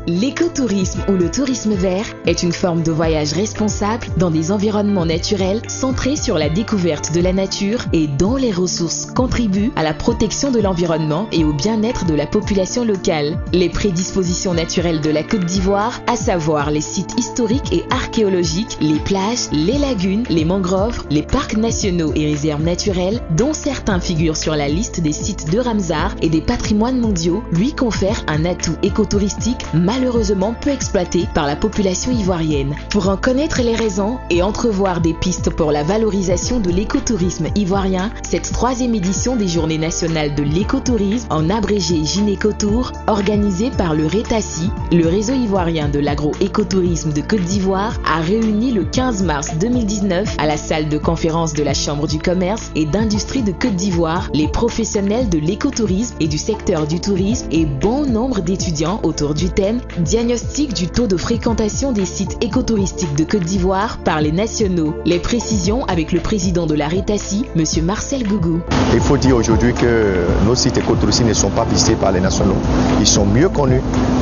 L'écotourisme ou le tourisme vert est une forme de voyage responsable dans des environnements naturels centrés sur la découverte de la nature et dont les ressources contribuent à la protection de l'environnement et au bien-être de la population locale. Les prédispositions naturelles de la Côte d'Ivoire, à savoir les sites historiques et archéologiques, les plages, les lagunes, les mangroves, les parcs nationaux et réserves naturelles, dont certains figurent sur la liste des sites de Ramsar et des patrimoines mondiaux, lui confèrent un atout écotouristique malheureusement peu exploité par la population ivoirienne. Pour en connaître les raisons et entrevoir des pistes pour la valorisation de l'écotourisme ivoirien, cette 3e édition des Journées nationales de l'écotourisme, en abrégé Gynécotour, organisée par le RETACI, le réseau ivoirien de l'agro-écotourisme de Côte d'Ivoire, a réuni le 15 mars 2019 à la salle de conférence de la Chambre du commerce et d'industrie de Côte d'Ivoire les professionnels de l'écotourisme et du secteur du tourisme et bon nombre d'étudiants autour du thème diagnostic du taux de fréquentation des sites écotouristiques de Côte d'Ivoire par les nationaux. Les précisions avec le président de la RETACI, M. Marcel Gougou. Il faut dire aujourd'hui que nos sites écotouristiques ne sont pas visités par les nationaux. Ils sont mieux connus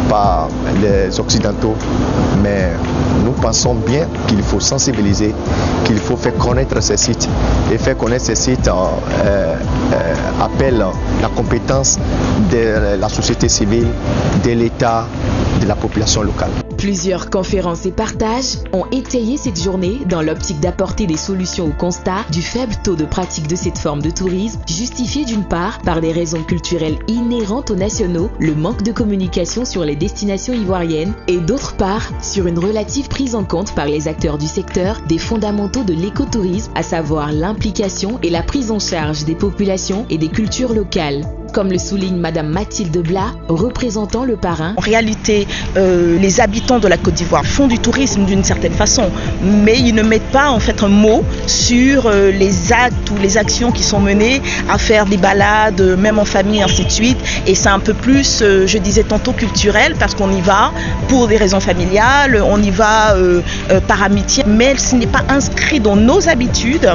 par les occidentaux, mais nous pensons bien qu'il faut sensibiliser, qu'il faut faire connaître ces sites. Et faire connaître ces sites appelle la compétence de la société civile, de l'État, de la population locale. Plusieurs conférences et partages ont étayé cette journée dans l'optique d'apporter des solutions au constat du faible taux de pratique de cette forme de tourisme, justifié d'une part par des raisons culturelles inhérentes aux nationaux, le manque de communication sur les destinations ivoiriennes, et d'autre part sur une relative prise en compte par les acteurs du secteur des fondamentaux de l'écotourisme, à savoir l'implication et la prise en charge des populations et des cultures locales. Comme le souligne Madame Mathilde Blas, représentant le parrain. En réalité, les habitants de la Côte d'Ivoire font du tourisme d'une certaine façon, mais ils ne mettent pas en fait un mot sur les actes ou les actions qui sont menées à faire des balades, même en famille, ainsi de suite. Et c'est un peu plus, je disais tantôt, culturel, parce qu'on y va pour des raisons familiales, on y va par amitié, mais ce n'est pas inscrit dans nos habitudes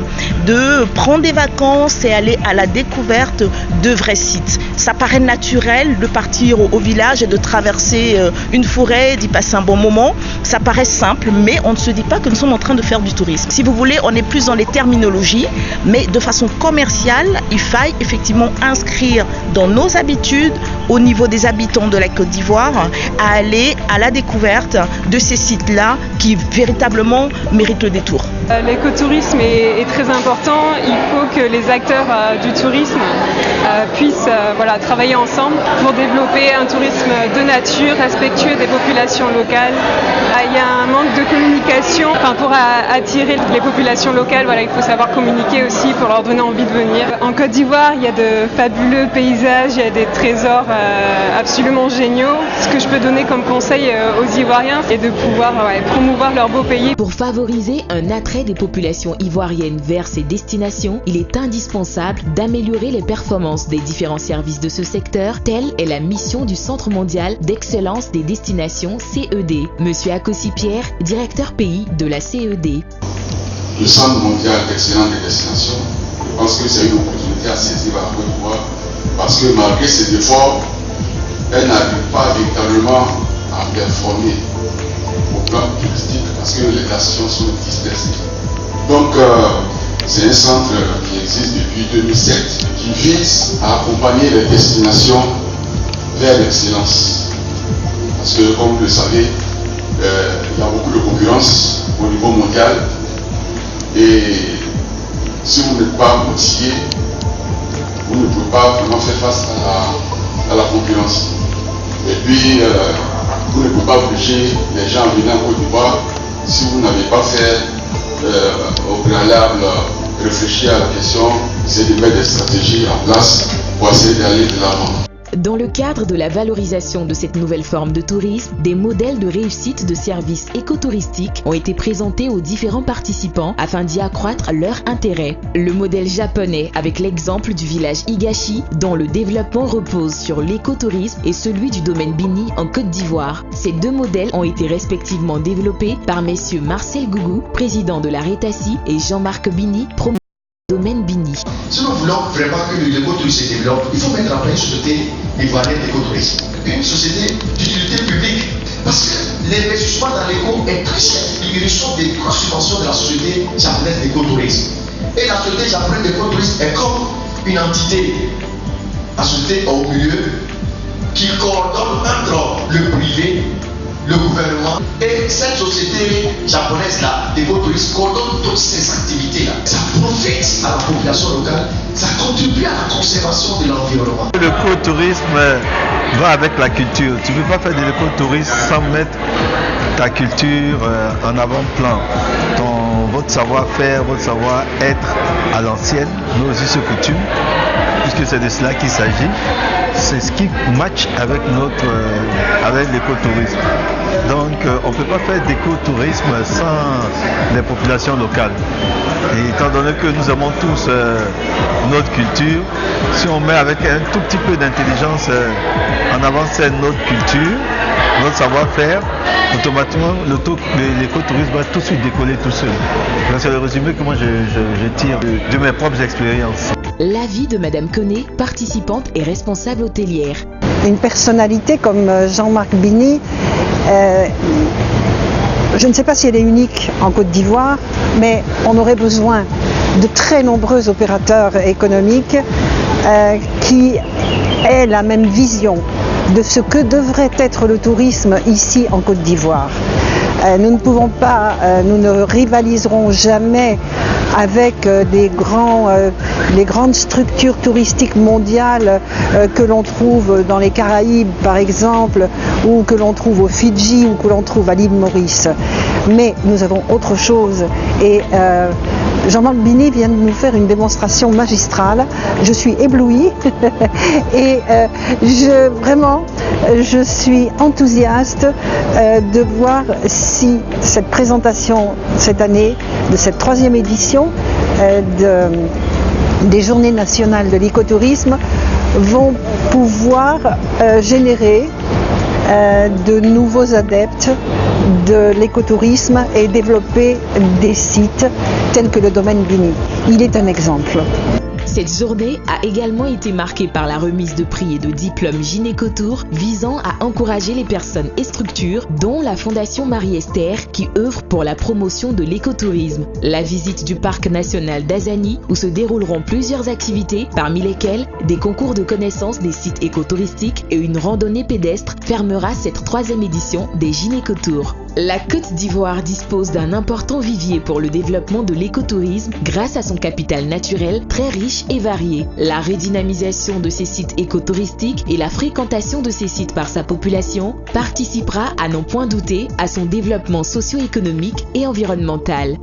de prendre des vacances et aller à la découverte de vrais sites. Ça paraît naturel de partir au village et de traverser une forêt, d'y passer un bon moment. Ça paraît simple, mais on ne se dit pas que nous sommes en train de faire du tourisme. Si vous voulez, on est plus dans les terminologies, mais de façon commerciale, il faille effectivement inscrire dans nos habitudes, au niveau des habitants de la Côte d'Ivoire, à aller à la découverte de ces sites-là qui véritablement méritent le détour. L'écotourisme est très important. Il faut que les acteurs du tourisme puissent travailler ensemble pour développer un tourisme de nature, respectueux des populations locales. Il y a un manque de communication. Pour attirer les populations locales, il faut savoir communiquer aussi pour leur donner envie de venir. En Côte d'Ivoire, il y a de fabuleux paysages, il y a des trésors absolument géniaux. Ce que je peux donner comme conseil aux Ivoiriens, c'est de pouvoir promouvoir leur beau pays. Pour favoriser un attrait des populations ivoiriennes vers ces destinations, il est indispensable d'améliorer les performances des différents services de ce secteur, telle est la mission du Centre mondial d'excellence des destinations CED. Monsieur Akossi Pierre, directeur pays de la CED. Le Centre mondial d'excellence des destinations, je pense que c'est une opportunité à saisir par la Côte d'Ivoire, parce que malgré ses efforts, elle n'arrive pas véritablement à performer au plan touristique parce que les destinations sont dispersées. Donc, c'est un centre qui existe depuis 2007, qui vise à accompagner les destinations vers l'excellence. Parce que, comme vous le savez, il y a beaucoup de concurrence au niveau mondial. Et si vous n'êtes pas motivé, vous ne pouvez pas vraiment faire face à la concurrence. Et puis, vous ne pouvez pas obliger les gens à venir en Côte d'Ivoire si vous n'avez pas fait au préalable réfléchir à la question, c'est de mettre des stratégies en place pour essayer d'aller de l'avant. Dans le cadre de la valorisation de cette nouvelle forme de tourisme, des modèles de réussite de services écotouristiques ont été présentés aux différents participants afin d'y accroître leur intérêt. Le modèle japonais avec l'exemple du village Higashi, dont le développement repose sur l'écotourisme, et celui du domaine Bini en Côte d'Ivoire. Ces deux modèles ont été respectivement développés par messieurs Marcel Gougou, président de la RETACI, et Jean-Marc Bini, promoteur du domaine Bini. Si nous voulons vraiment que l'écotourisme se développe, il faut mettre en place une société ivoirienne d'écotourisme, une société d'utilité publique Parce que l'investissement dans l'éco est très cher. Ils reçoivent des grandes subventions de la société japonaise d'écotourisme. Et la société japonaise d'écotourisme est comme une entité, la société au milieu, qui coordonne entre le privé, le gouvernement et cette société japonaise-là, d'écotourisme, coordonne toutes ces activités-là. Ça profite à la population locale, ça contribue à la conservation de l'environnement. L'écotourisme va avec la culture. Tu ne peux pas faire de l'écotourisme sans mettre ta culture en avant-plan. Votre savoir-faire, votre savoir-être à l'ancienne, nos us et coutumes, puisque c'est de cela qu'il s'agit. C'est ce qui match avec l'écotourisme. Donc on ne peut pas faire d'écotourisme sans les populations locales. Et étant donné que nous aimons tous notre culture, si on met avec un tout petit peu d'intelligence en avant notre culture, notre savoir-faire, automatiquement l'écotourisme va tout de suite décoller tout seul. C'est le résumé que moi je tire de mes propres expériences. L'avis de Madame Koné, participante et responsable hôtelière. Une personnalité comme Jean-Marc Bini, je ne sais pas si elle est unique en Côte d'Ivoire, mais on aurait besoin de très nombreux opérateurs économiques qui aient la même vision de ce que devrait être le tourisme ici en Côte d'Ivoire. Nous ne pouvons pas, nous ne rivaliserons jamais avec les grandes structures touristiques mondiales que l'on trouve dans les Caraïbes par exemple, ou que l'on trouve aux Fidji, ou que l'on trouve à l'île Maurice. Mais nous avons autre chose et Jean-Marc Bini vient de nous faire une démonstration magistrale. Je suis éblouie et je suis enthousiaste de voir si cette présentation cette année, de cette 3e édition des Journées nationales de l'écotourisme vont pouvoir générer de nouveaux adeptes de l'écotourisme et développer des sites tels que le domaine Bini. Il est un exemple. Cette journée a également été marquée par la remise de prix et de diplômes Gynécotour visant à encourager les personnes et structures, dont la Fondation Marie-Esther qui œuvre pour la promotion de l'écotourisme. La visite du parc national d'Azani où se dérouleront plusieurs activités, parmi lesquelles des concours de connaissances des sites écotouristiques et une randonnée pédestre fermera cette 3e édition des Gynécotours. La Côte d'Ivoire dispose d'un important vivier pour le développement de l'écotourisme grâce à son capital naturel très riche et varié. La redynamisation de ces sites écotouristiques et la fréquentation de ces sites par sa population participera à n'en point douter à son développement socio-économique et environnemental.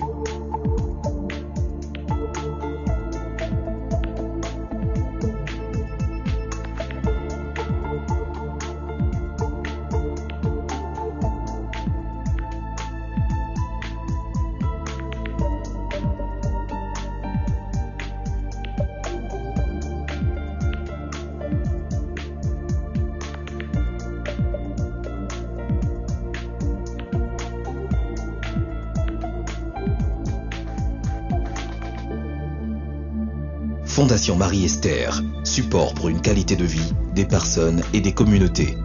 Fondation Marie-Esther, support pour une qualité de vie des personnes et des communautés.